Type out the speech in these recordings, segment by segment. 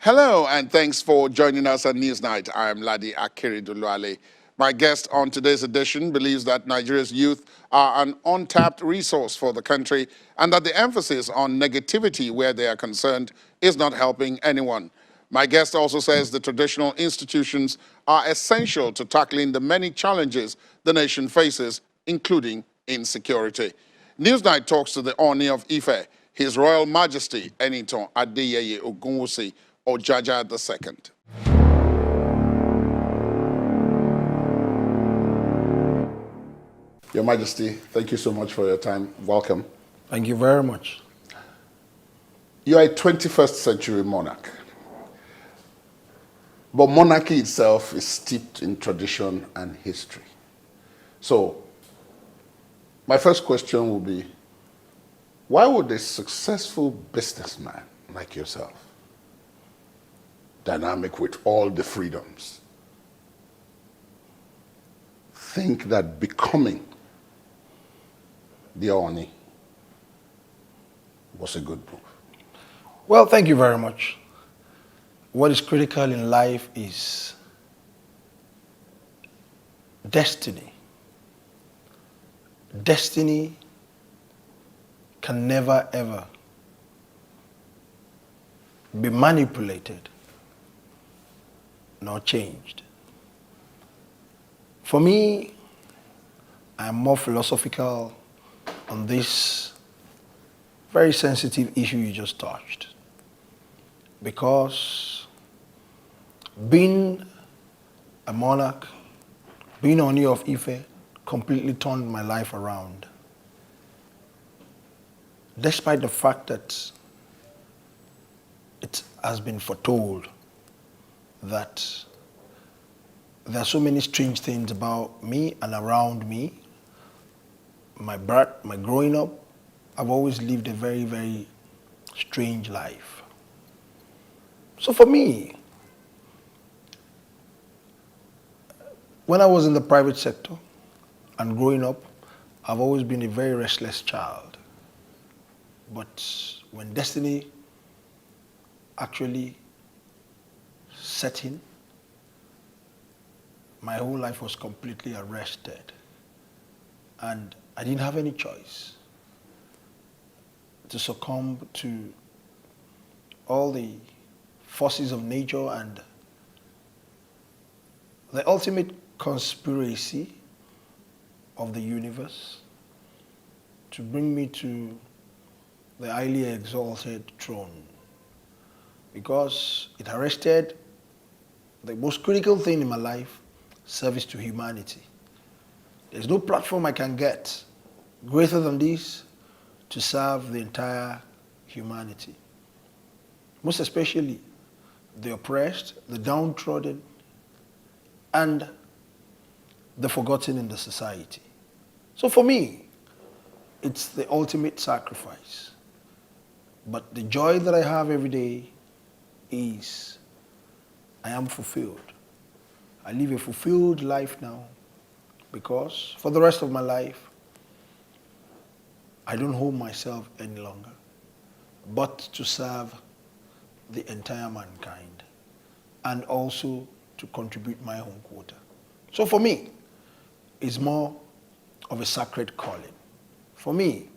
Hello, and thanks for joining us on Newsnight. I'm Ladi Akeredoluwale. My guest on today's edition believes that Nigeria's youth are an untapped resource for the country and that the emphasis on negativity where they are concerned is not helping anyone. My guest also says the traditional institutions are essential to tackling the many challenges the nation faces, including insecurity. Newsnight talks to the Ooni of Ife, His Royal Majesty Enitan Adeyeye Ogunwusi Ojaja II. Your Majesty, thank you so much for your time. Welcome. Thank you very much. You are a 21st century monarch. But monarchy itself is steeped in tradition and history. So, my first question will be, why would a successful businessman like yourself, dynamic with all the freedoms, think that becoming the Ooni was a good move? Well, thank you very much. What is critical in life is destiny. Destiny can never, ever be manipulated nor changed. For me, I am more philosophical on this very sensitive issue you just touched. Because being a monarch, being Ooni of Ife, completely turned my life around. Despite the fact that it has been foretold that there are so many strange things about me and around me, my growing up, I've always lived a very, very strange life. So for me, when I was in the private sector and growing up, I've always been a very restless child. But when destiny actually set in, my whole life was completely arrested. And I didn't have any choice to succumb to all the forces of nature and the ultimate conspiracy of the universe to bring me to the highly exalted throne, because it arrested the most critical thing in my life, service to humanity. There's no platform I can get greater than this to serve the entire humanity. Most especially the oppressed, the downtrodden, and the forgotten in the society. So for me, it's the ultimate sacrifice. But the joy that I have every day is I am fulfilled. I live a fulfilled life now because for the rest of my life, I don't hold myself any longer, but to serve the entire mankind and also to contribute my own quota. So for me, it's more of a sacred calling. For me,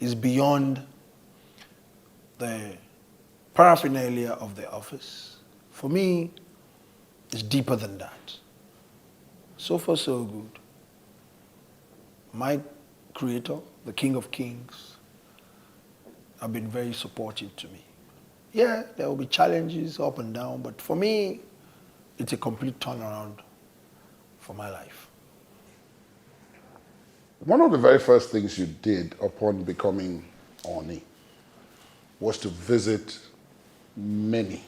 it's beyond the paraphernalia of the office. For me, it's deeper than that. So far, so good. My Creator, the King of Kings, have been very supportive to me. Yeah, there will be challenges up and down, but for me, it's a complete turnaround for my life. One of the very first things you did upon becoming Ooni was to visit many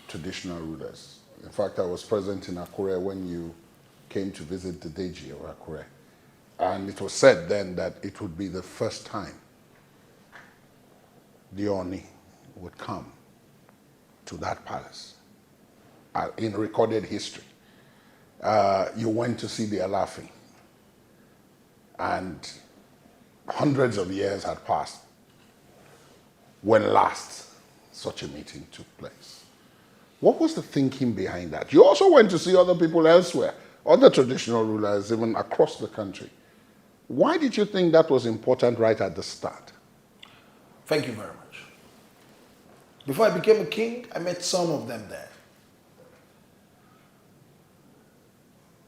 traditional rulers. In fact, I was present in Akure when you came to visit the Deji of Akure. And it was said then that it would be the first time the Ooni would come to that palace in recorded history. You went to see the Alaafin, and hundreds of years had passed when last such a meeting took place. What was the thinking behind that? You also went to see other people elsewhere, other traditional rulers, even across the country. Why did you think that was important right at the start? Thank you very much. Before I became a king, I met some of them there.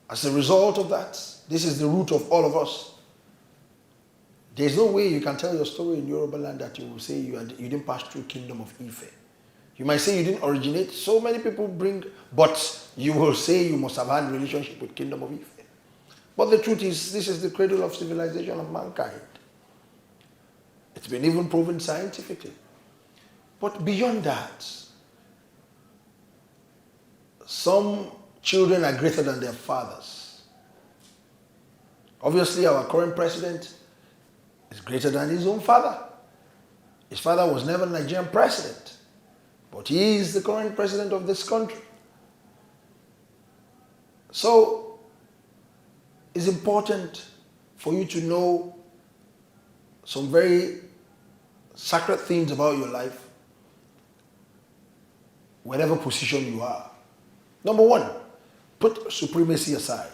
As a result of that, this is the root of all of us. There's no way you can tell your story in Yoruba land that you will say you didn't pass through Kingdom of Ife. You might say you didn't originate. So many people bring, but you will say you must have had a relationship with Kingdom of Ife. But the truth is, this is the cradle of civilization of mankind. It's been even proven scientifically. But beyond that, some children are greater than their fathers. Obviously, our current president is greater than his own father. His father was never a Nigerian president, but he is the current president of this country. So, it's important for you to know some very sacred things about your life, whatever position you are. Number one, put supremacy aside.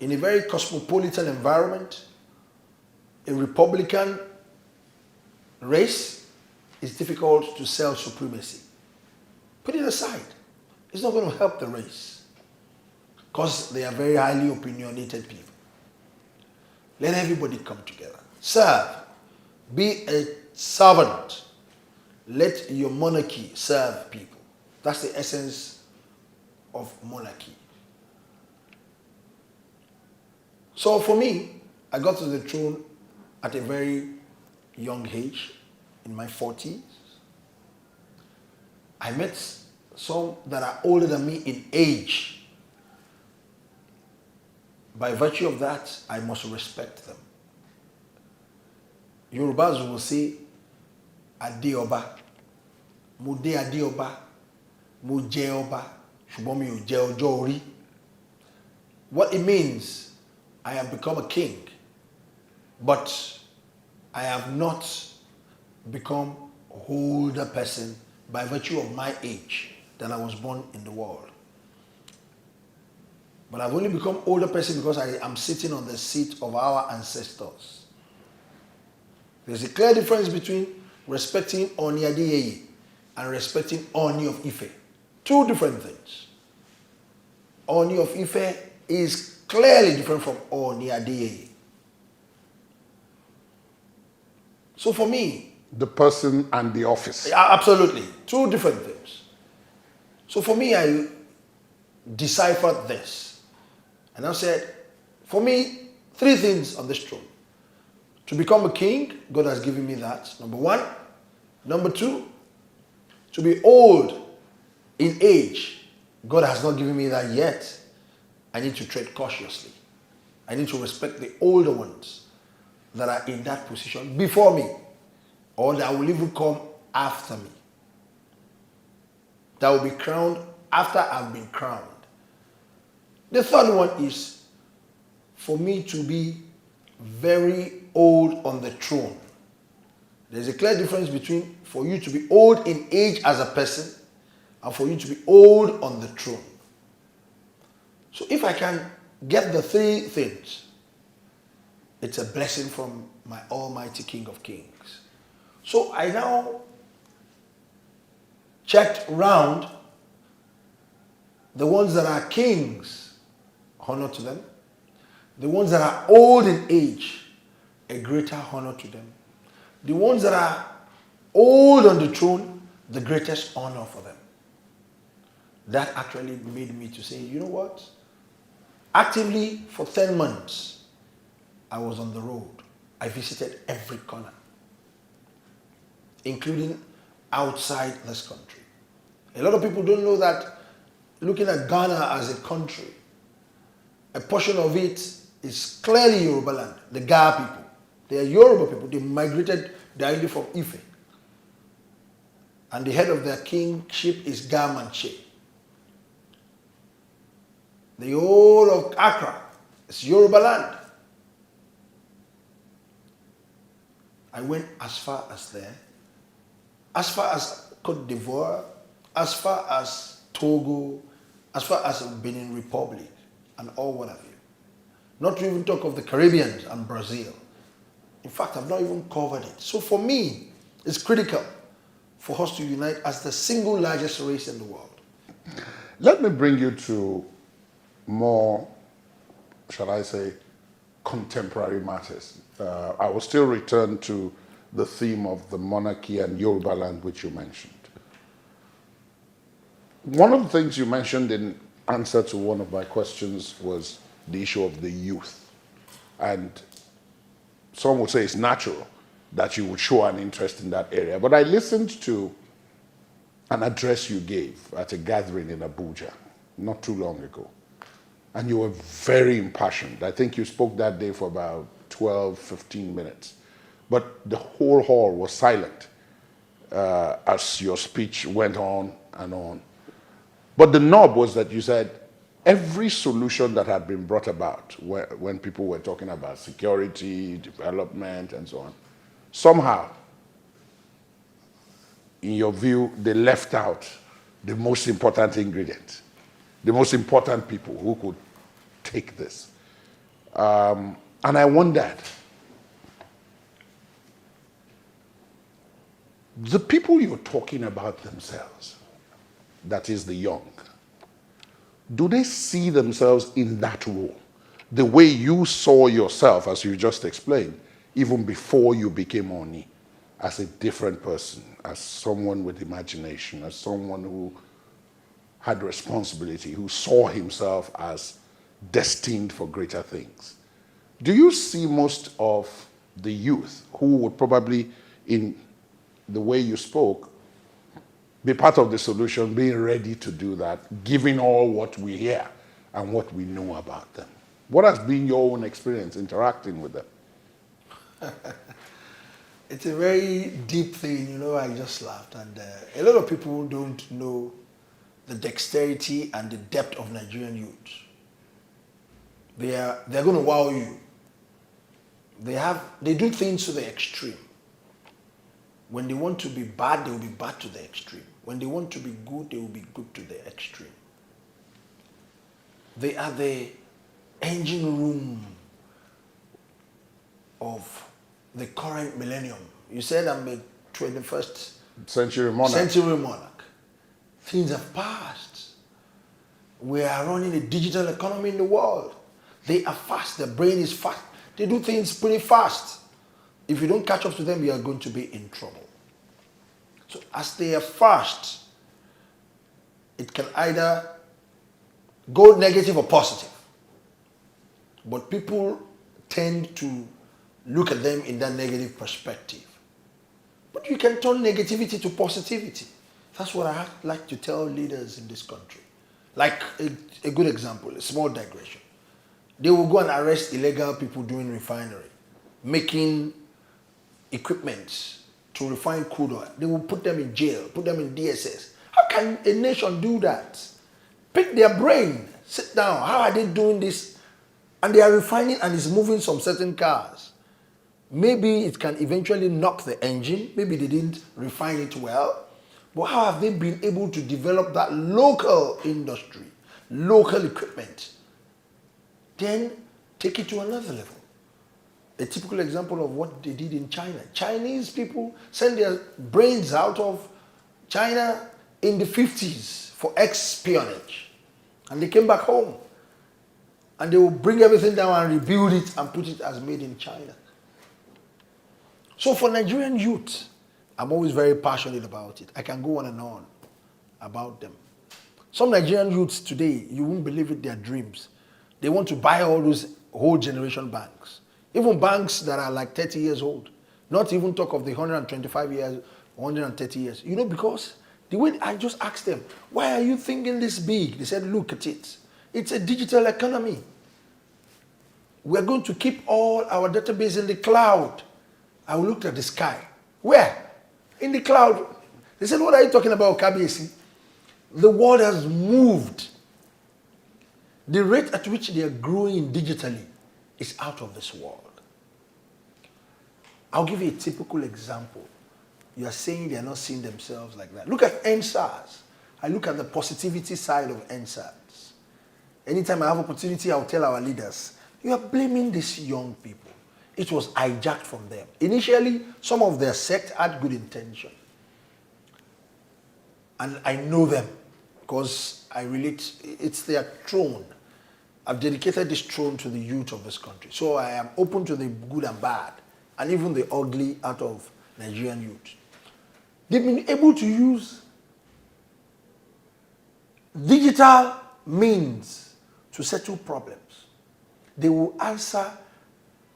In a very cosmopolitan environment, a Republican race, it's difficult to sell supremacy. Put it aside. It's not going to help the race because they are very highly opinionated people. Let everybody come together. Serve. Be a servant. Let your monarchy serve people. That's the essence of monarchy. So for me, I got to the throne at a very young age, in my 40s. I met some that are older than me in age. By virtue of that, I must respect them. Yorubas will say, Adeoba, mo de Adeoba, mo je oba, ṣùgbọ́n mi ò jẹ ọjọ́ orí. What it means, I have become a king, but I have not become an older person by virtue of my age that I was born in the world. But I've only become older person because I am sitting on the seat of our ancestors. There's a clear difference between respecting Ooni Adeyeye and respecting Ooni of Ife. Two different things. Ooni of Ife is clearly different from Ooni Adeyeye. So for me, The person and the office. absolutely, two different things. So for me, I deciphered this. And I said, for me, three things on this throne. To become a king, God has given me that, number one. Number two, to be old in age, God has not given me that yet. I need to tread cautiously. I need to respect the older ones that are in that position before me, or that will even come after me. That will be crowned after I've been crowned. The third one is for me to be very old on the throne. There's a clear difference between for you to be old in age as a person and for you to be old on the throne. So if I can get the three things, it's a blessing from my Almighty King of Kings. So I now checked round the ones that are kings, honor to them. The ones that are old in age, a greater honor to them. The ones that are old on the throne, the greatest honor for them. That actually made me to say, you know what? Actively for 10 months, I was on the road. I visited every corner, including outside this country. A lot of people don't know that looking at Ghana as a country, a portion of it is clearly Yoruba land, the Ga people. They are Yoruba people. They migrated directly from Ife. And the head of their kingship is Ga Manche. The whole of Accra is Yoruba land. I went as far as there, as far as Côte d'Ivoire, as far as Togo, as far as Benin Republic, and all what have you. Not to even talk of the Caribbean and Brazil. In fact, I've not even covered it. So for me, it's critical for us to unite as the single largest race in the world. Let me bring you to more, shall I say, contemporary matters. I will still return to the theme of the monarchy and Yoruba land, which you mentioned. One of the things you mentioned in answer to one of my questions was the issue of the youth. And some would say it's natural that you would show an interest in that area. But I listened to an address you gave at a gathering in Abuja not too long ago. And you were very impassioned. I think you spoke that day for about 12, 15 minutes. But the whole hall was silent as your speech went on and on. But the nub was that you said every solution that had been brought about when people were talking about security, development, and so on, somehow, in your view, they left out the most important ingredient, the most important people who could take this. And I wondered, the people you're talking about themselves, that is the young, do they see themselves in that role? The way you saw yourself, as you just explained, even before you became Ooni, as a different person, as someone with imagination, as someone who had responsibility, who saw himself as destined for greater things. Do you see most of the youth who would probably, in the way you spoke, be part of the solution, being ready to do that, given all what we hear and what we know about them? What has been your own experience interacting with them? It's a very deep thing, you know, I just laughed. And a lot of people don't know the dexterity and the depth of Nigerian youth. They're going to wow you. They do things to the extreme. When they want to be bad, they will be bad to the extreme. When they want to be good, they will be good to the extreme. They are the engine room of the current millennium. You said I'm a 21st Century monarch. Century monarch. Things have passed. We are running a digital economy in the world. They are fast. Their brain is fast. They do things pretty fast. If you don't catch up to them, you are going to be in trouble. So as they are fast, it can either go negative or positive. But people tend to look at them in that negative perspective. But you can turn negativity to positivity. That's what I like to tell leaders in this country. Like a good example, a small digression. They will go and arrest illegal people doing refinery, making equipment to refine crude oil. They will put them in jail, put them in DSS. How can a nation do that? Pick their brain, sit down. How are they doing this? And they are refining and it's moving some certain cars. Maybe it can eventually knock the engine. Maybe they didn't refine it well. But how have they been able to develop that local industry, local equipment? Then take it to another level. A typical example of what they did in China. Chinese people sent their brains out of China in the 50s for espionage. And they came back home. And they will bring everything down and rebuild it and put it as made in China. So for Nigerian youth, I'm always very passionate about it. I can go on and on about them. Some Nigerian youths today, you won't believe it, their dreams. They want to buy all those whole generation banks. Even banks that are like 30 years old. Not even talk of the 125 years, 130 years. You know, because the way I just asked them, why are you thinking this big? They said, look at it. It's a digital economy. We're going to keep all our database in the cloud. I looked at the sky. Where? In the cloud. They said, what are you talking about, Kabiyesi? The world has moved. The rate at which they are growing digitally is out of this world. I'll give you a typical example. You are saying they are not seeing themselves like that. Look at NSAS. I look at the positivity side of NSAS. Anytime I have opportunity, I'll tell our leaders, you are blaming these young people. It was hijacked from them. Initially, some of their sect had good intention. And I know them because I relate, it's their throne. I've dedicated this throne to the youth of this country. So I am open to the good and bad, and even the ugly out of Nigerian youth. They've been able to use digital means to settle problems. They will answer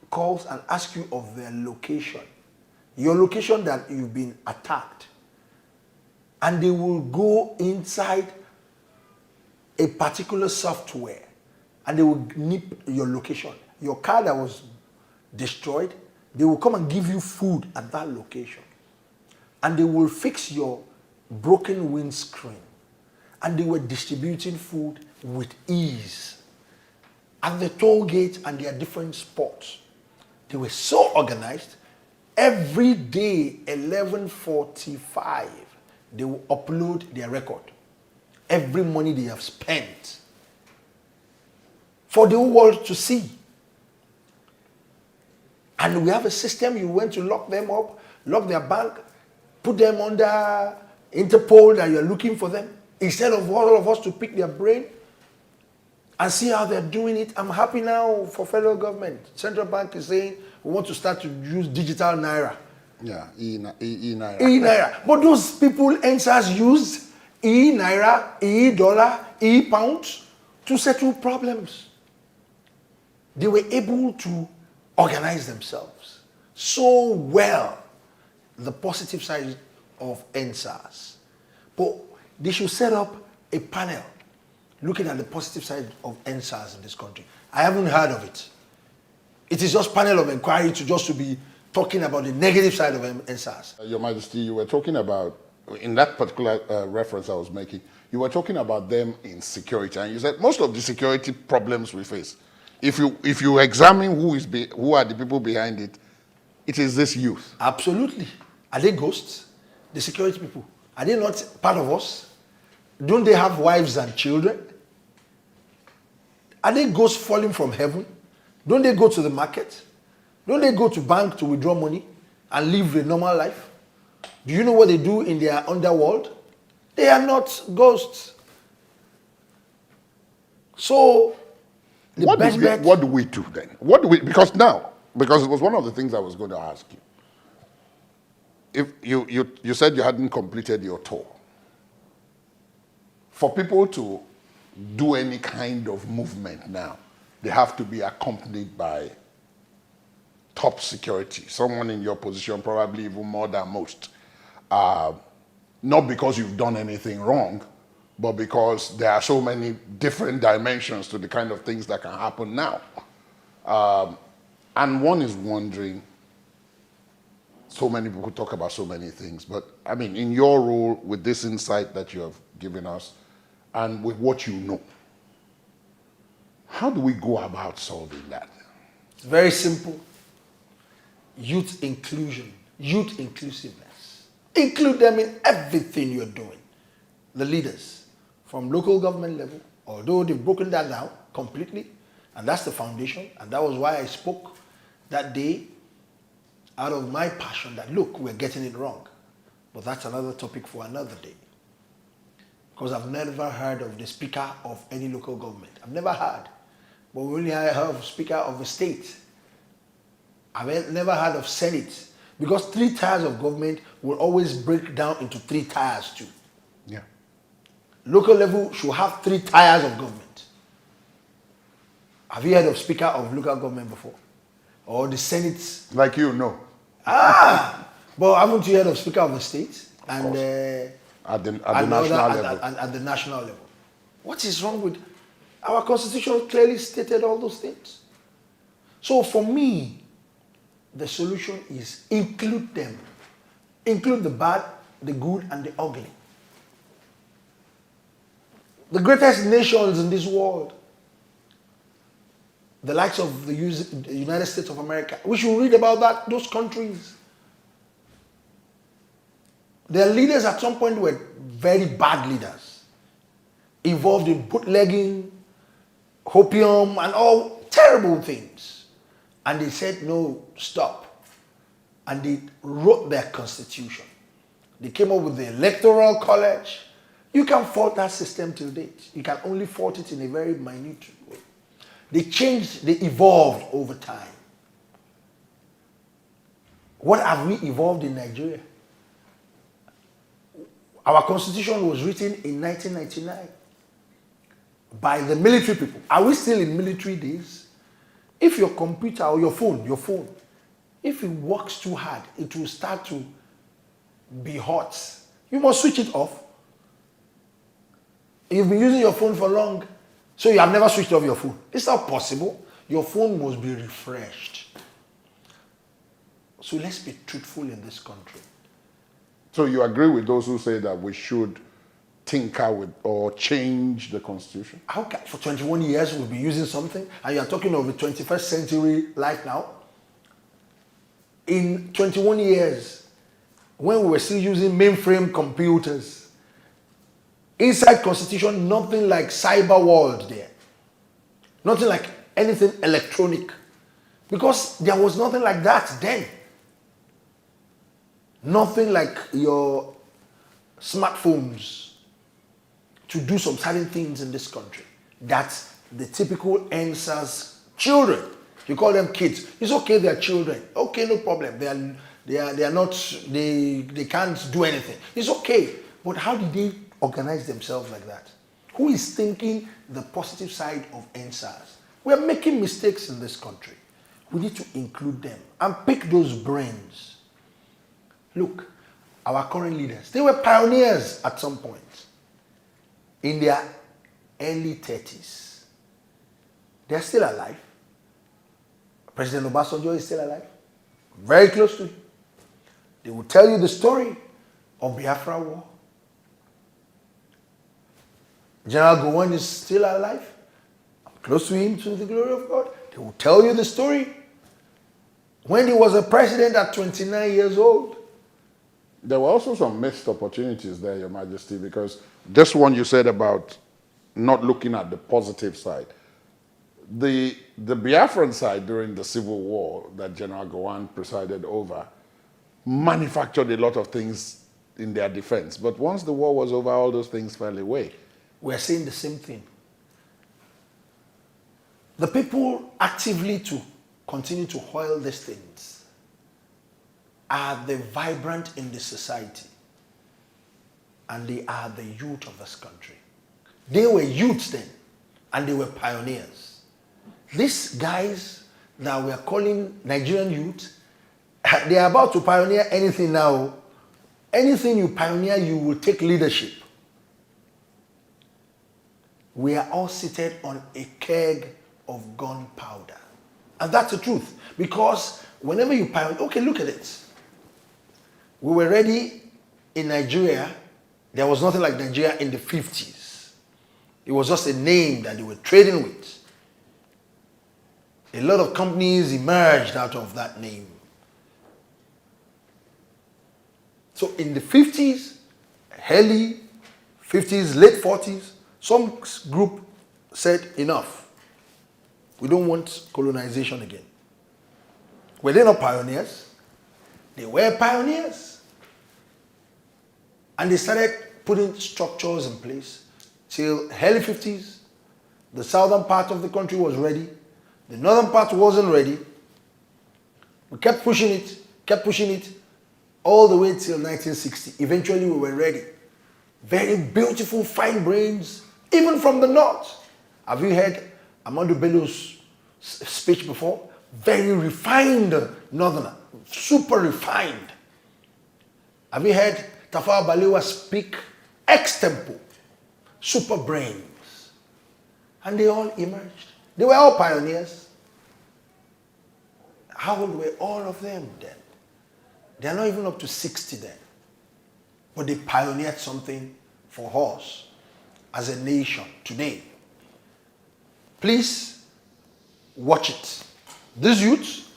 calls and ask you of their location, your location that you've been attacked. And they will go inside a particular software and they will nip your location. Your car that was destroyed, they will come and give you food at that location. And they will fix your broken windscreen. And they were distributing food with ease. At the toll gate and their different spots. They were so organized. Every day, 11:45, they will upload their record. Every money they have spent. For the whole world to see. And we have a system, you went to lock them up, lock their bank, put them under Interpol that you're looking for them. Instead of all of us to pick their brain and see how they're doing it. I'm happy now for federal government. Central bank is saying we want to start to use digital naira. Yeah, e-naira. E-naira. But those people, NSAS, used e-naira, e-dollar, e-pound to settle problems. They were able to organize themselves so well. The positive side of NSAS. But they should set up a panel looking at the positive side of NSAS in this country. I haven't heard of it. It is just panel of inquiry to be talking about the negative side of NSAS. Your Majesty, you were talking about, in that particular reference I was making, you were talking about them in security, and you said most of the security problems we face, if you examine who are the people behind it, it is this youth. Absolutely. Are they ghosts? The security people. Are they not part of us? Don't they have wives and children? Are they ghosts falling from heaven? Don't they go to the market? Don't they go to bank to withdraw money and live a normal life? Do you know what they do in their underworld? They are not ghosts. So, What do we do then? Because it was one of the things I was going to ask you. If you said you hadn't completed your tour. For people to do any kind of movement now, they have to be accompanied by top security, someone in your position, probably even more than most. Not because you've done anything wrong, but because there are so many different dimensions to the kind of things that can happen now. And one is wondering, so many people talk about so many things, but I mean, in your role, with this insight that you have given us, and with what you know, how do we go about solving that? It's very simple. Youth inclusion, youth inclusiveness. Include them in everything you're doing. The leaders, from local government level, although they've broken that down completely, and that's the foundation, and that was why I spoke that day out of my passion that, look, we're getting it wrong. But that's another topic for another day. Because I've never heard of the speaker of any local government. I've never heard. But we only heard of speaker of a state. I've never heard of Senate. Because 3 tiers of government will always break down into 3 tiers too. Yeah. Local level should have 3 tiers of government. Have you heard of speaker of local government before? Or the Senate? Like you, no. But haven't you heard of speaker of the state? And at the national level. What is wrong with our constitution? Clearly stated all those things. So for me, the solution is include them. Include the bad, the good, and the ugly. The greatest nations in this world, the likes of the United States of America, we should read about those countries. Their leaders at some point were very bad leaders. involved in bootlegging, opium, and all terrible things. And they said, no, stop. And they wrote their constitution. They came up with the electoral college. You can fault that system till date. You can only fault it in a very minute way. They changed, they evolved over time. What have we evolved in Nigeria? Our constitution was written in 1999 by the military people. Are we still in military days? If your computer or your phone, if it works too hard, it will start to be hot. You must switch it off. You've been using your phone for long, so you have never switched off your phone. It's not possible. Your phone must be refreshed. So let's be truthful in this country. So you agree with those who say that we should tinker with or change the constitution? How can, for 21 years we've been using something, and you're talking of the 21st century life now? In 21 years, when we were still using mainframe computers, inside constitution, nothing like cyber world there. Nothing like anything electronic. Because there was nothing like that then. Nothing like your smartphones to do some certain things in this country. That's the typical NSAS children. You call them kids. It's okay, they're children. Okay, no problem. They are not, they can't do anything. It's okay. But how did they organize themselves like that? Who is thinking the positive side of NSAS? We are making mistakes in this country. We need to include them and pick those brains. Look, our current leaders, they were pioneers at some point. In their early 30s. They're still alive. President Obasanjo is still alive. Very close to him. They will tell you the story of Biafra War. General Gowon is still alive. I'm close to him, to the glory of God. They will tell you the story. When he was a president at 29 years old. There were also some missed opportunities there, Your Majesty, because this one you said about not looking at the positive side. The Biafran side during the Civil War that General Gowon presided over manufactured a lot of things in their defense. But once the war was over, all those things fell away. We're saying the same thing. The people actively to continue to hoil these things are the vibrant in the society, and they are the youth of this country. They were youths then, and they were pioneers. These guys that we are calling Nigerian youth, they are about to pioneer anything now. Anything you pioneer, you will take leadership. We are all seated on a keg of gunpowder. And that's the truth. Because whenever you pioneer, okay, look at it. We were ready in Nigeria. There was nothing like Nigeria in the 50s. It was just a name that they were trading with. A lot of companies emerged out of that name. So in the 50s, early 50s, late 40s, some group said enough. We don't want colonization again. Were they not pioneers? They were pioneers. And they started putting structures in place till early 50s. The southern part of the country was ready. The northern part wasn't ready. We kept pushing it, all the way till 1960. Eventually we were ready. Very beautiful, fine brains, even from the north. Have you heard Ahmadu Bello's speech before? Very refined northerner, super refined. Have you heard Tafawa Balewa speak extempo, super brains? And they all emerged. They were all pioneers. How old were all of them then? They are not even up to 60 then. But they pioneered something for us as a nation today. Please watch it. These youths,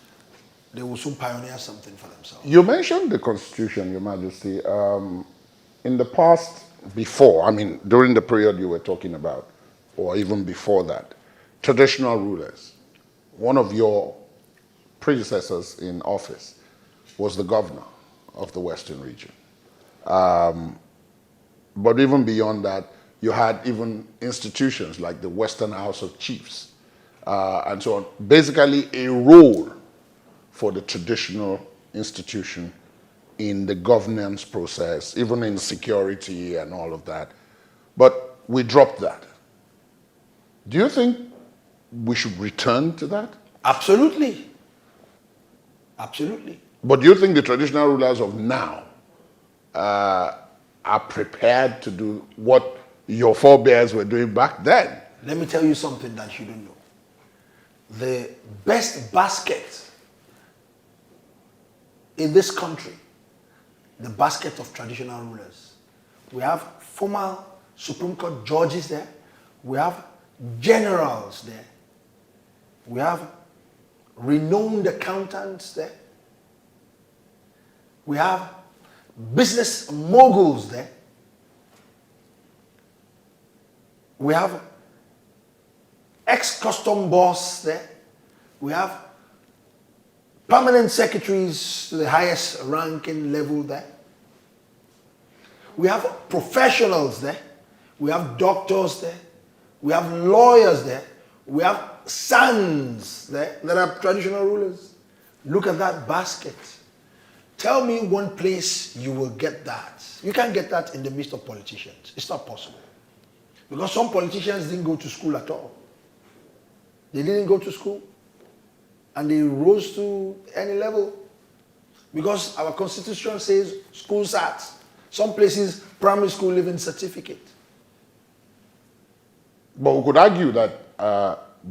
they will soon pioneer something for themselves. You mentioned the Constitution, Your Majesty. In the past, before, I mean, during the period you were talking about, or even before that, traditional rulers, one of your predecessors in office was the governor of the Western region. But even beyond that, you had even institutions like the Western House of Chiefs, and so on. Basically, a role for the traditional institution in the governance process, even in security and all of that. But we dropped that. Do you think we should return to that? Absolutely. Absolutely. But do you think the traditional rulers of now are prepared to do what your forebears were doing back then? Let me tell you something that you don't know. The best basket in this country, the basket of traditional rulers. We have former Supreme Court judges there. We have generals there. We have renowned accountants there. We have business moguls there. We have ex-custom boss there. We have permanent secretaries to the highest ranking level there. We have professionals there. We have doctors there. We have lawyers there. We have sons there that are traditional rulers. Look at that basket. Tell me one place you will get that. You can't get that in the midst of politicians. It's not possible. Because some politicians didn't go to school at all. They didn't go to school. And they rose to any level. Because our constitution says school starts. Some places, primary school living certificate. But we could argue that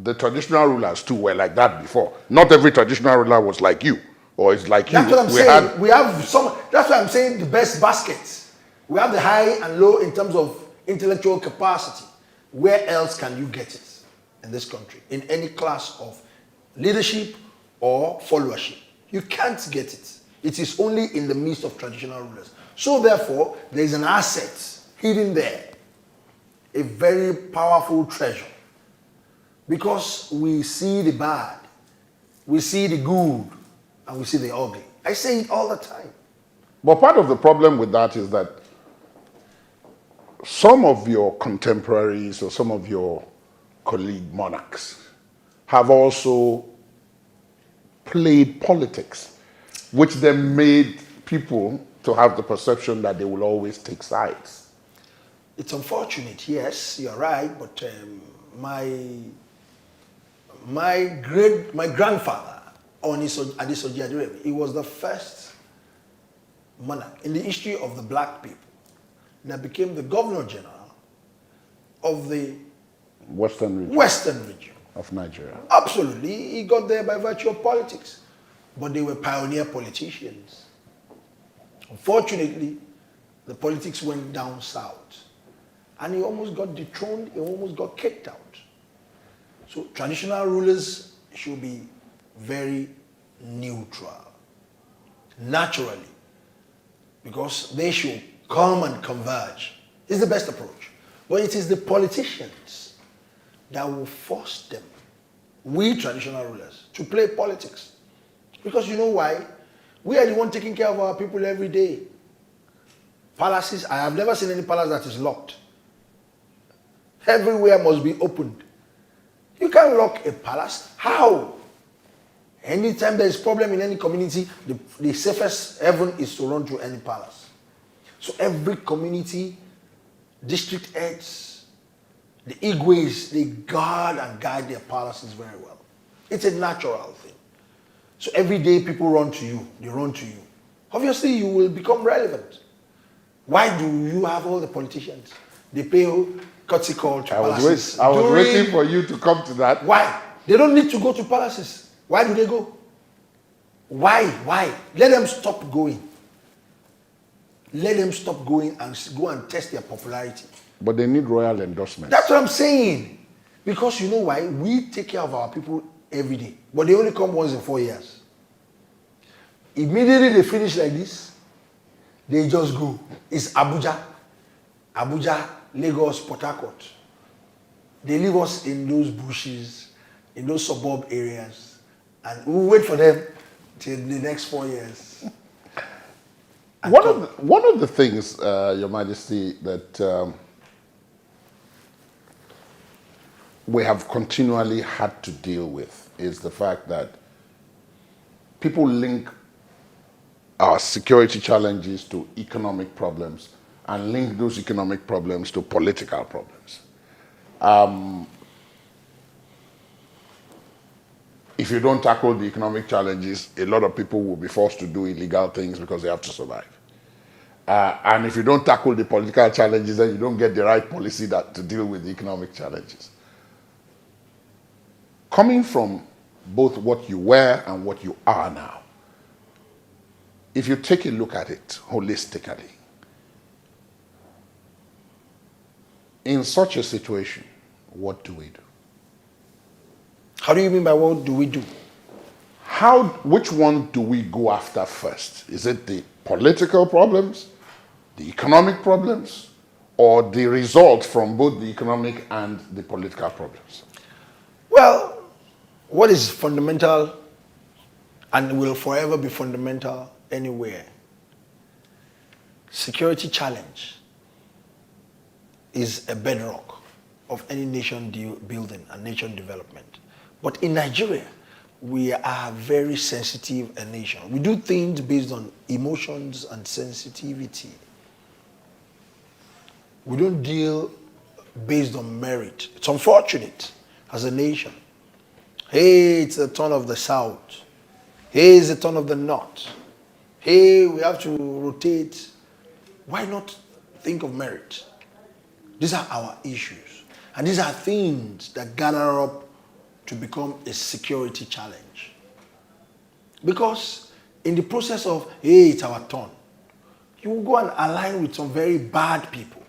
the traditional rulers too were like that before. Not every traditional ruler was like you, or is like you. That's what I'm saying. We have some. That's why I'm saying the best baskets. We have the high and low in terms of intellectual capacity. Where else can you get it in this country? In any class of leadership or followership. You can't get it. It is only in the midst of traditional rulers. So therefore, there is an asset hidden there. A very powerful treasure. Because we see the bad, we see the good, and we see the ugly. I say it all the time. But part of the problem with that is that some of your contemporaries or some of your colleague monarchs have also played politics, which then made people to have the perception that they will always take sides. It's unfortunate, yes, you're right, but my grandfather, Ooni-Adesoji, he was the first monarch in the history of the black people that became the Governor General of the Western region of Nigeria. Absolutely, he got there by virtue of politics, but they were pioneer politicians. Unfortunately, the politics went down south, and he almost got dethroned, he almost got kicked out. So traditional rulers should be very neutral, naturally, because they should come and converge. It's the best approach. But it is the politicians that will force them, we traditional rulers, to play politics. Because you know why? We are the one taking care of our people every day. Palaces, I have never seen any palace that is locked. Everywhere must be opened. You can't lock a palace. How? Anytime there is problem in any community, the safest haven is to run through any palace. So every community, district heads, the Igwes, they guard and guide their palaces very well. It's a natural thing. So every day people run to you, they run to you. Obviously you will become relevant. Why do you have all the politicians? They pay courtesy call to palaces. I was waiting for you to come to that. Why? They don't need to go to palaces. Why do they go? Why? Let them stop going. Let them stop going and go and test their popularity. But they need royal endorsement. That's what I'm saying. Because you know why? We take care of our people every day. But they only come once in 4 years. Immediately they finish like this, they just go. It's Abuja. Abuja, Lagos, Port Harcourt. They leave us in those bushes, in those suburb areas, and we'll wait for them till the next 4 years. One of the things, Your Majesty, that we have continually had to deal with is the fact that people link our security challenges to economic problems and link those economic problems to political problems. If you don't tackle the economic challenges, a lot of people will be forced to do illegal things because they have to survive. And if you don't tackle the political challenges, then you don't get the right policy to deal with the economic challenges. Coming from both what you were and what you are now, if you take a look at it holistically, in such a situation, what do we do? How do you mean by what do we do? Which one do we go after first? Is it the political problems, the economic problems, or the result from both the economic and the political problems? Well, what is fundamental and will forever be fundamental anywhere? Security challenge is a bedrock of any nation building and nation development. But in Nigeria, we are very sensitive a nation. We do things based on emotions and sensitivity. We don't deal based on merit. It's unfortunate as a nation. Hey, it's the turn of the South. Hey, it's the turn of the North. Hey, we have to rotate. Why not think of merit? These are our issues. And these are things that gather up to become a security challenge. Because in the process of, hey, it's our turn, you will go and align with some very bad people,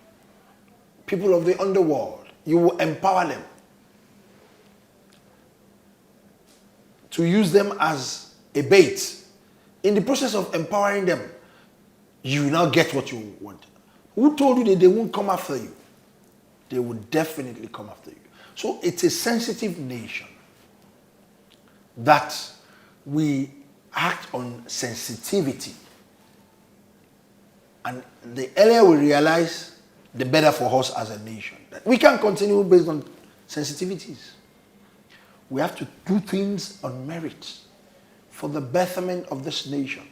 people of the underworld. You will empower them to use them as a bait. In the process of empowering them, you will now get what you want. Who told you that they won't come after you? They will definitely come after you. So it's a sensitive nation that we act on sensitivity. And the earlier we realize, the better for us as a nation. We can't continue based on sensitivities. We have to do things on merit for the betterment of this nation.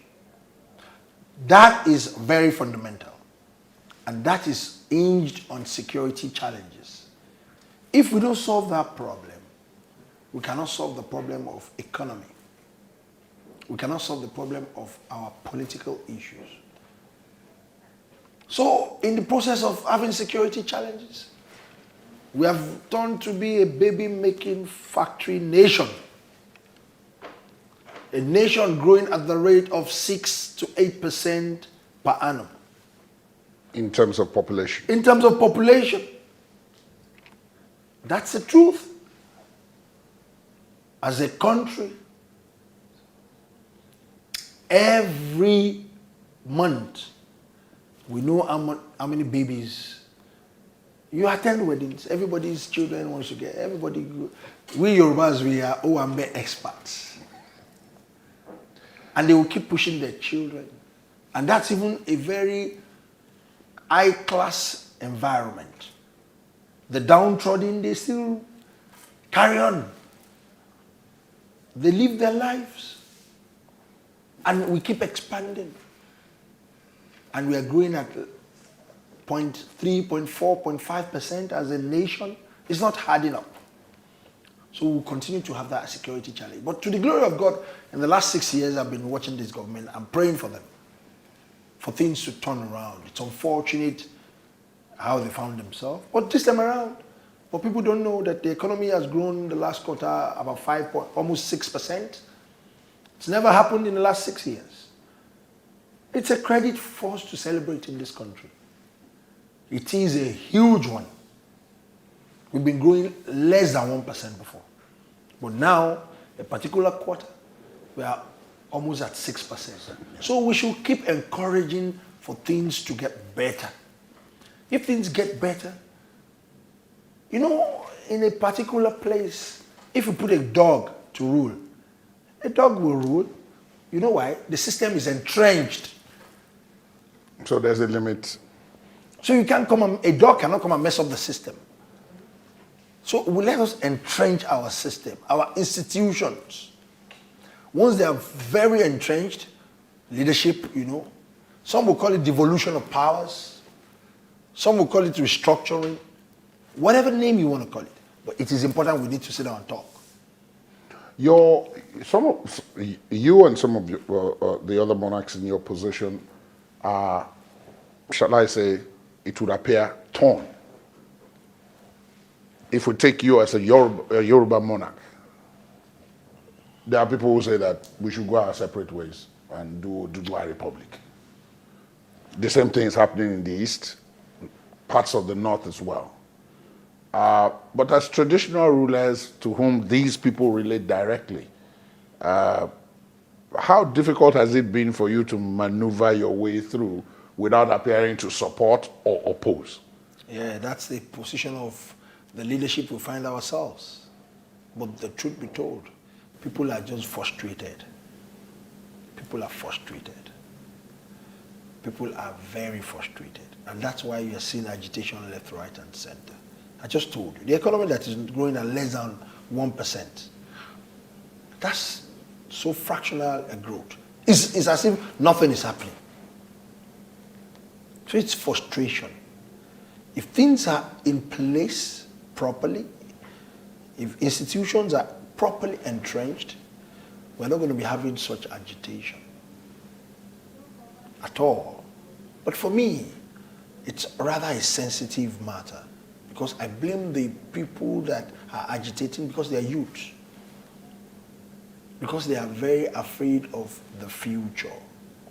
That is very fundamental. And that is hinged on security challenges. If we don't solve that problem, we cannot solve the problem of economy. We cannot solve the problem of our political issues. So, in the process of having security challenges, we have turned to be a baby-making factory nation. A nation growing at the rate of 6 to 8% per annum. In terms of population? In terms of population. That's the truth. As a country, every month, we know how many babies. You attend weddings, everybody's children wants to get, everybody. We Yorubas, we are Owambe experts. And they will keep pushing their children. And that's even a very high-class environment. The downtrodden, they still carry on. They live their lives. And we keep expanding. And we are growing at 0.3, 0.4, 0.5% as a nation. It's not hard enough. So we'll continue to have that security challenge. But to the glory of God, in the last 6 years, I've been watching this government. I'm praying for them, for things to turn around. It's unfortunate how they found themselves. But this time around, but people don't know that the economy has grown the last quarter about almost 6%. It's never happened in the last 6 years. It's a credit for us to celebrate in this country. It is a huge one. We've been growing less than 1% before. But now, a particular quarter, we are almost at 6%. So we should keep encouraging for things to get better. If things get better, you know, in a particular place, if you put a dog to rule, a dog will rule. You know why? The system is entrenched. So there's a limit. So you can't come and, a dog cannot come and mess up the system. So we let us entrench our system, our institutions. Once they are very entrenched, leadership, you know, some will call it devolution of powers, some will call it restructuring, whatever name you want to call it. But it is important we need to sit down and talk. You and some of the other monarchs in your position are, shall I say, it would appear torn. If we take you as a Yoruba monarch, there are people who say that we should go our separate ways and do a republic. The same thing is happening in the East, parts of the North as well. But as traditional rulers to whom these people relate directly, how difficult has it been for you to maneuver your way through without appearing to support or oppose? Yeah, that's the position of the leadership we find ourselves. But the truth be told, people are just frustrated. People are frustrated. People are very frustrated. And that's why you're seeing agitation left, right, and center. I just told you, the economy that is growing at less than 1%, that's so fractional a growth. It's as if nothing is happening. So it's frustration. If things are in place properly, if institutions are properly entrenched, we're not going to be having such agitation at all. But for me, it's rather a sensitive matter because I blame the people that are agitating because they are youth. Because they are very afraid of the future.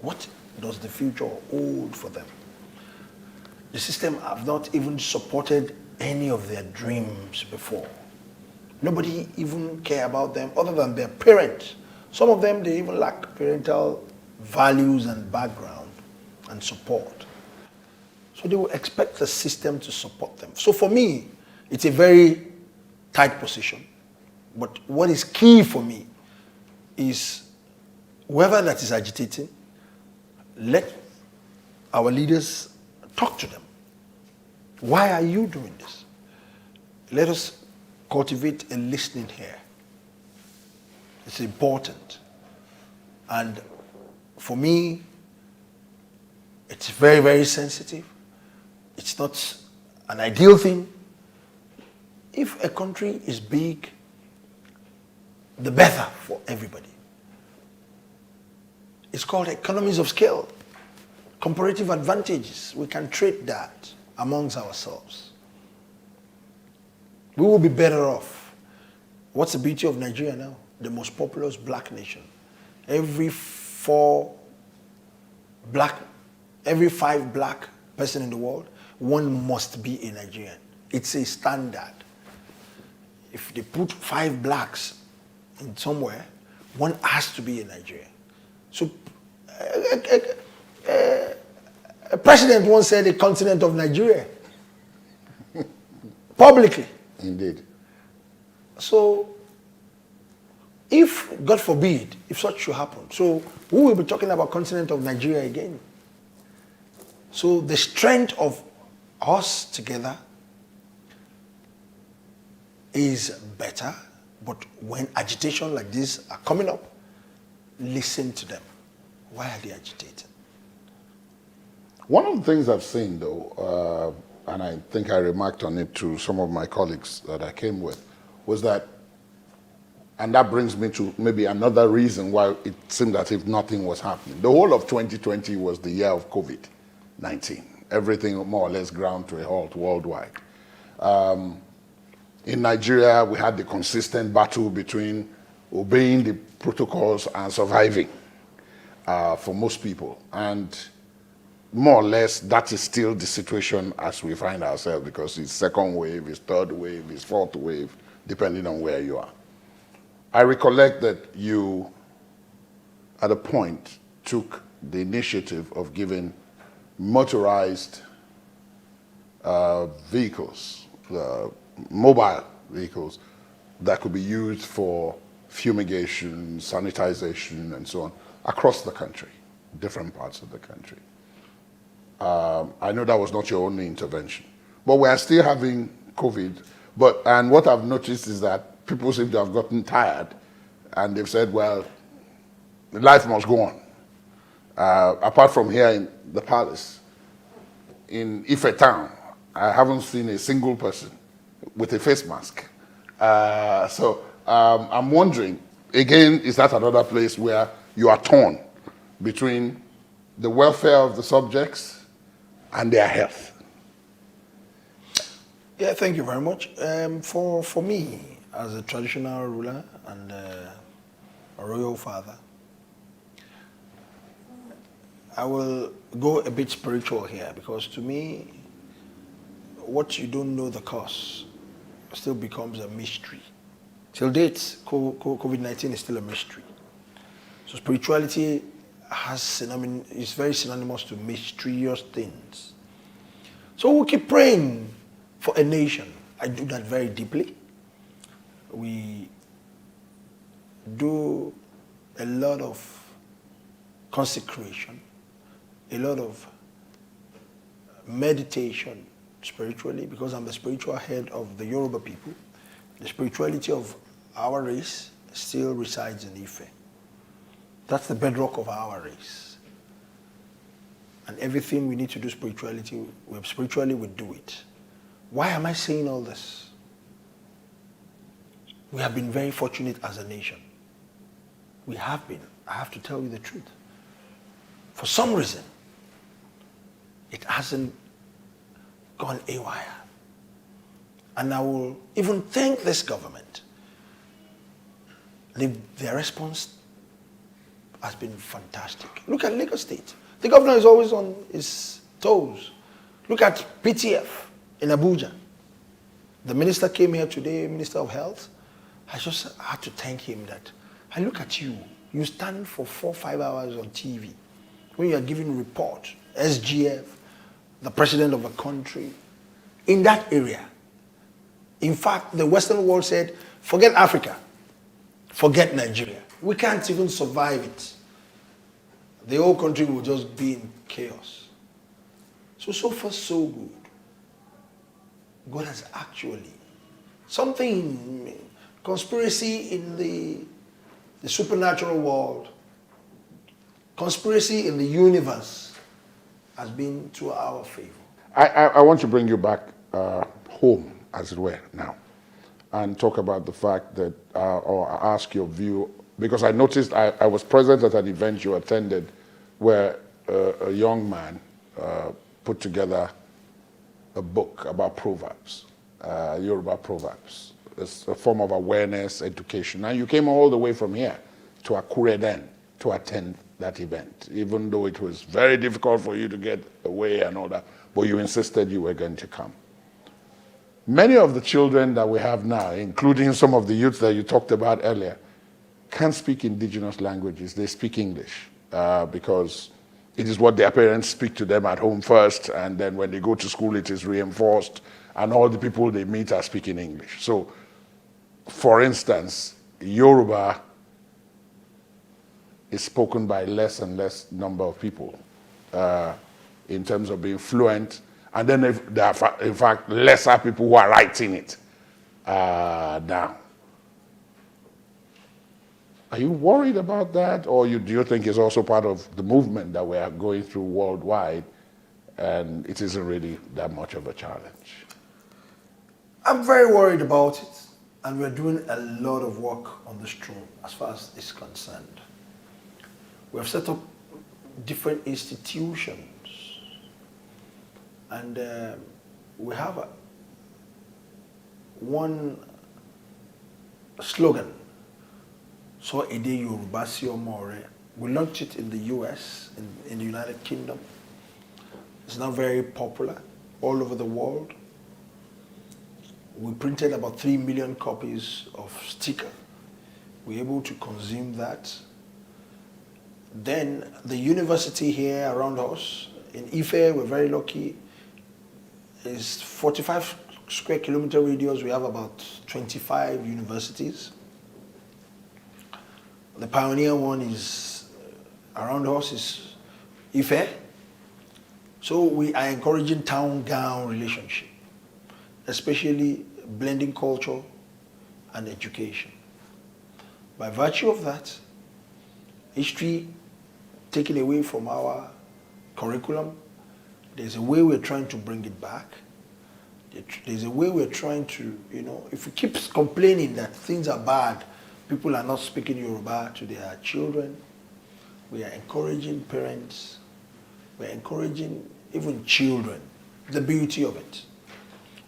What does the future hold for them? The system have not even supported any of their dreams before. Nobody even care about them other than their parents. Some of them, they even lack parental values and background and support. So they will expect the system to support them. So for me, it's a very tight position. But what is key for me is whoever that is agitating, let our leaders talk to them. Why are you doing this? Let us cultivate a listening here. It's important. And for me, it's very, very sensitive. It's not an ideal thing. If a country is big, the better for everybody. It's called economies of scale, comparative advantages. We can trade that amongst ourselves. We will be better off. What's the beauty of Nigeria now? The most populous black nation. Every five black person in the world, one must be a Nigerian. It's a standard. If they put 5 blacks in somewhere, one has to be a Nigerian. So a president once said the continent of Nigeria. Publicly. Indeed. So if, God forbid, if such should happen, so we will be talking about continent of Nigeria again. So the strength of us together is better, but when agitation like this are coming up, listen to them. Why are they agitating? One of the things I've seen, though, and I think I remarked on it to some of my colleagues that I came with, was that, and that brings me to maybe another reason why it seemed as if nothing was happening. The whole of 2020 was the year of COVID-19. Everything more or less ground to a halt worldwide. In Nigeria, we had the consistent battle between obeying the protocols and surviving for most people. And more or less, that is still the situation as we find ourselves, because it's second wave, it's third wave, it's fourth wave, depending on where you are. I recollect that you, at a point, took the initiative of giving motorized vehicles, mobile vehicles that could be used for fumigation, sanitization, and so on across the country, different parts of the country. I know that was not your only intervention, but we are still having COVID. And what I've noticed is that people seem to have gotten tired, and they've said, well, life must go on. Apart from here in the palace, in Ife town, I haven't seen a single person with a face mask. I'm wondering, again, is that another place where you are torn between the welfare of the subjects and their health? Yeah, thank you very much. For me, as a traditional ruler and a royal father, I will go a bit spiritual here, because to me, what you don't know the cause still becomes a mystery. Till date, COVID-19 is still a mystery. So spirituality is very synonymous to mysterious things. So we'll keep praying for a nation. I do that very deeply. We do a lot of consecration, a lot of meditation spiritually, because I'm the spiritual head of the Yoruba people. The spirituality of our race still resides in Ife. That's the bedrock of our race. And everything we need to do spiritually, we do it. Why am I saying all this? We have been very fortunate as a nation. We have been. I have to tell you the truth. For some reason, it hasn't gone haywire. And I will even thank this government. Their response has been fantastic. Look at Lagos State. The governor is always on his toes. Look at PTF in Abuja. The minister came here today, Minister of Health. I just had to thank him that, I look at you, you stand for 4 or 5 hours on TV when you are giving report, SGF, the president of a country, in that area. In fact, the Western world said, forget Africa, forget Nigeria. We can't even survive it. The whole country will just be in chaos. So far, so good. God has actually, something, conspiracy in the supernatural world, conspiracy in the universe has been to our favor. I want to bring you back home, as it were, now, and talk about the fact that, or ask your view, because I noticed I was present at an event you attended where a young man put together a book about proverbs, Yoruba proverbs. It's a form of awareness, education. And you came all the way from here to Akure then to attend that event, even though it was very difficult for you to get away and all that, but you insisted you were going to come. Many of the children that we have now, including some of the youth that you talked about earlier, can't speak indigenous languages. They speak English because it is what their parents speak to them at home first, and then when they go to school, it is reinforced, and all the people they meet are speaking English. So, for instance, Yoruba is spoken by less and less number of people in terms of being fluent, and then there are, in fact, lesser people who are writing it now. Are you worried about that, or do you think it's also part of the movement that we are going through worldwide, and it isn't really that much of a challenge? I'm very worried about it, and we're doing a lot of work on this throne as far as it's concerned. We have set up different institutions, and we have one slogan, So Ede Yoruba Si Omore. We launched it in the US, in the United Kingdom. It's now very popular all over the world. We printed about 3 million copies of sticker. We're able to consume that. Then the university here around us, in Ife, we're very lucky. is 45 square kilometer radius. We have about 25 universities. The pioneer one is around us is Ife. So we are encouraging town-gown relationship, especially blending culture and education. By virtue of that, history taken away from our curriculum, there's a way we're trying to bring it back. There's a way we're trying to, if we keep complaining that things are bad, people are not speaking Yoruba to their children, we are encouraging parents, we're encouraging even children, the beauty of it.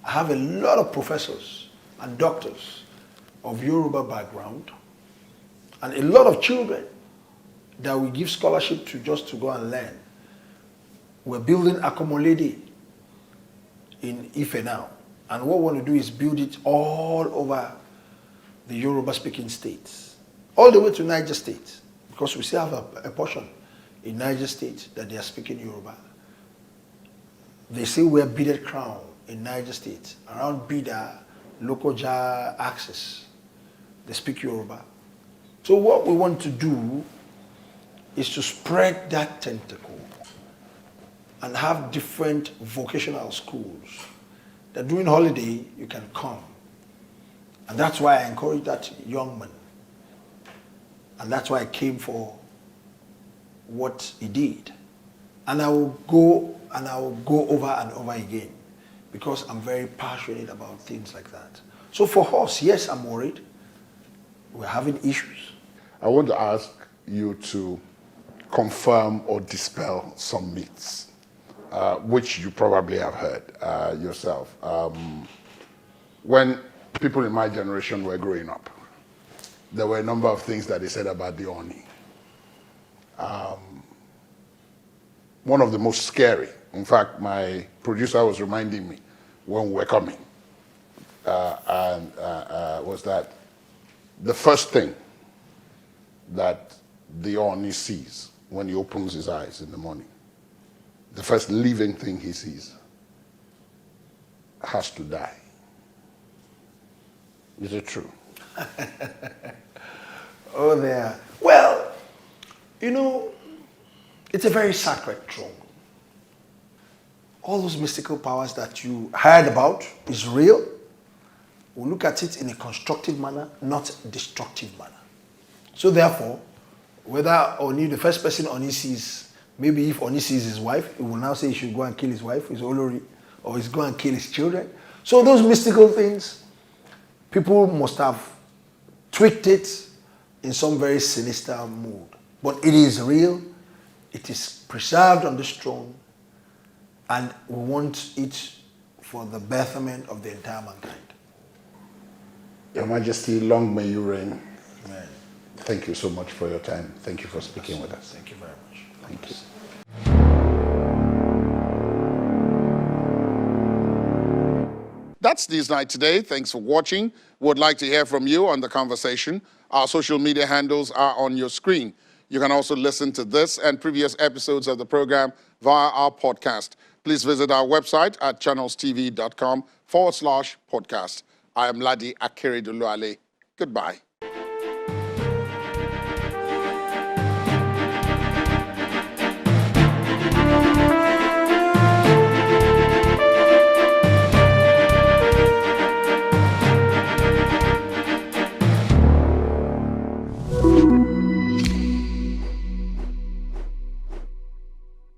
I have a lot of professors and doctors of Yoruba background and a lot of children that we give scholarship to just to go and learn. We're building Ajumoseoduduwa in Ife now. And what we want to do is build it all over the Yoruba-speaking states, all the way to Niger State, because we still have a portion in Niger State that they are speaking Yoruba. They say we're beaded crown in Niger State. Around Bida, Lokoja axis, they speak Yoruba. So what we want to do is to spread that tentacle and have different vocational schools that during holiday you can come. And that's why I encourage that young man. And that's why I came for what he did. And I will go over and over again because I'm very passionate about things like that. So for us, yes, I'm worried. We're having issues. I want to ask you to confirm or dispel some myths, which you probably have heard yourself. When people in my generation were growing up, there were a number of things that they said about the Ooni. One of the most scary, in fact, my producer was reminding me when we were coming, was that the first thing that the Ooni sees when he opens his eyes in the morning, the first living thing he sees has to die. Is it true? Oh, there. Well, it's a very sacred throne. All those mystical powers that you heard about is real. We look at it in a constructive manner, not destructive manner. So therefore, whether Ooni, the first person Ooni sees, maybe if Ooni sees his wife, he will now say he should go and kill his wife, his Olori, or he's go and kill his children. So those mystical things, people must have tweaked it in some very sinister mood. But it is real, it is preserved on this throne, and we want it for the betterment of the entire mankind. Your Majesty, long may you reign. Amen. Thank you so much for your time. Thank you for speaking with us. Thank you very much. Thank you. That's Newsnight today. Thanks for watching. Would like to hear from you on the conversation. Our social media handles are on your screen. You can also listen to this and previous episodes of the program via our podcast. Please visit our website at channelstv.com/podcast. I am Ladi Akeredoluwale. Goodbye.